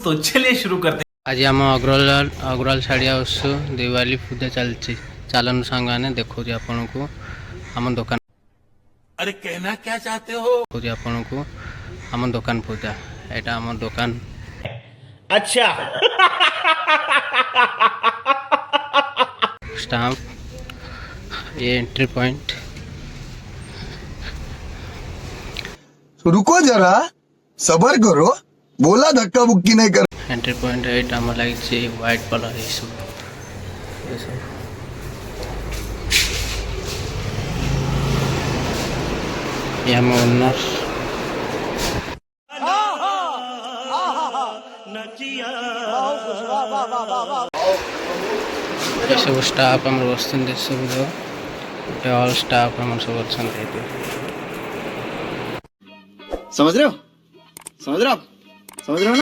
तो चलिए शुरू करते हैं। आज आम अग्रवाल साड़ी हाउस दिवाली पूजा चलती चलन सांग मैंने देखो आपन को आम दुकान। अरे कहना क्या चाहते हो? आपन को आम दुकान पूजा एटा आम दुकान। अच्छा। स्टाम्प ये एंट्री पॉइंट। रुको जरा सबर करो, बोला धक्का बुक्की नहीं कर। एंट्री पॉइंट एटा आम लगी व्हाइट कलर ये सब ये आम ओनर ये सब स्टाफ आम बसते सब ऑल स्टाफ आम सब अच्छा। समझ रहे हो? समझ रहे हो? समझ रहे हो ना?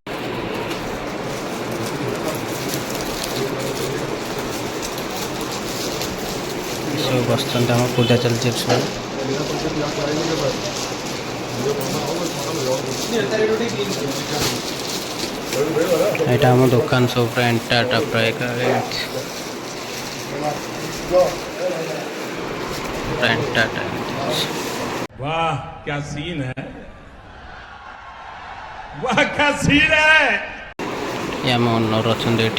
सब बसते आम पूजा चलती सब এটা আমার দোকান সব এন্টারটা প্রায় वाह क्या सीन है, वाह क्या सीन है। ये आम ओनर अच्छा ये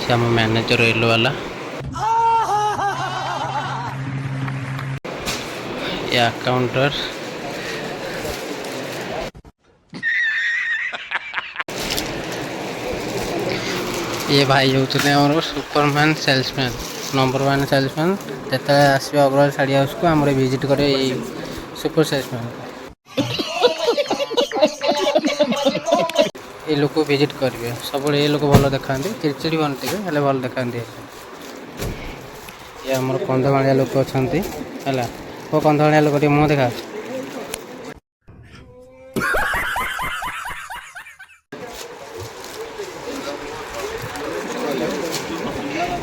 से आम मैनेजर रेल वाला ये अकाउंटर ये भाई होते हैं सुपरमैन सेल्समैन नंबर 1 सेल्समैन जिते आसवे अग्रवाल साड़ी हाउस को आम विजिट करे सुपर सेल्समैन ये लोग विजिट करेंगे सब ये लोग भल देखा चिड़चिड़ी बनते हैं भल देखा। ये आम कंधमाड़िया लोक अच्छा है वो कंधमाड़िया लोक मुँह देखा।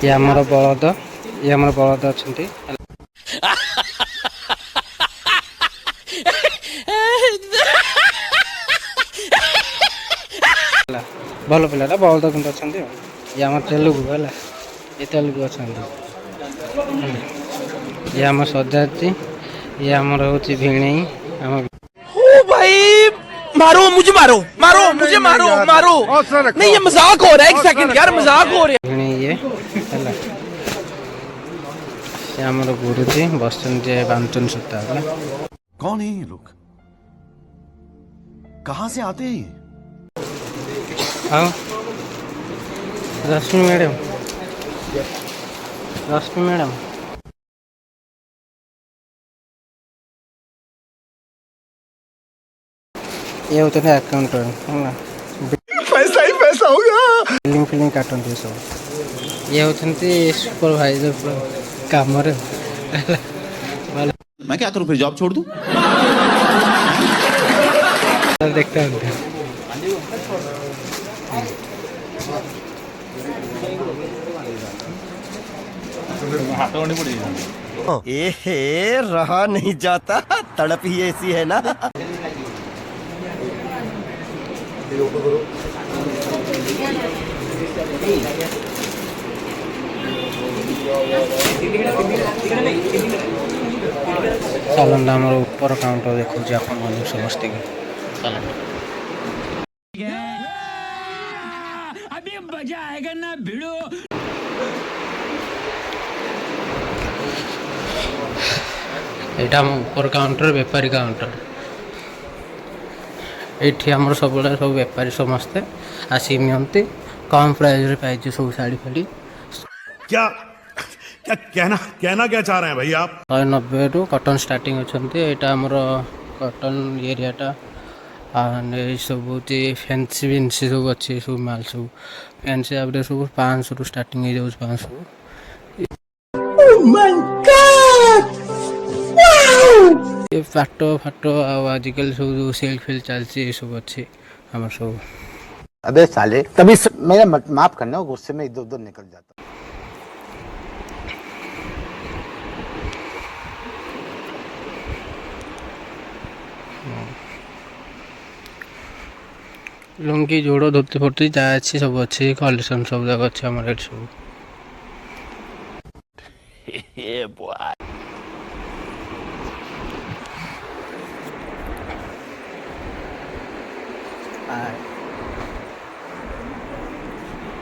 ये आमर बलद अच्छा भल पिला बलद कि अच्छा ये आम तेलुगु है ये तेलुगु अच्छा ये आम सजाती ये आमर हूँ भिणे आम भाई मारो मुझे मारो मारो मुझे मारो मारो नहीं ये मजाक हो रहा है। एक सेकंड यार मजाक हो रहा है। भिणे ये आमर गुरुजी बस बांधन सूता कौन है ये लोग, कहाँ से आते हैं? हाँ रश्मि मैडम ये होते हैं अकाउंटर है पैसा ही पैसा होगा। फिल्म काटते सब ये होते सुपरवाइजर काम मैं क्या करूं, फिर जॉब छोड़ दूं? देखते हैं ए रहा नहीं जाता, तड़प ही ऐसी है ना। चलन आम ऊपर काउंटर देखो समस्त चलन अभी मजा आएगा ना भिड़ो। यहाँ आम ऊपर काउंटर बेपारी काउंटर ये सब सब बेपारी समस्ते आसिक नियंती कम प्राइस पाई सब शाड़ी फाड़ी क्या क्या कहना क्या चाह रहे हैं भाई आप? 190 टू कटन स्टार्टिंग अच्छा यहाँ आमर कटन एरियाटा सब फैंसी फेन्सी सब अच्छे सब माल सब फैंसी आप सब 500 टू स्टार्टिंग हो जाए 500। ये फाट आजिकल सब सेल फिल चलती सब अच्छे आम सब। अबे साले तभी मेरा माफ करना, गुस्से में इधर उधर निकल जाता। ଲୁଙ୍ଗି ଯୋଡ଼ ଧୋତି ଫୋତି ଯାହା ଅଛି ସବୁ ଅଛି କଲେକ୍ସନ୍ ସବୁ ଯାକ ଅଛି ଆମର ଏଠି ସବୁ। Bye.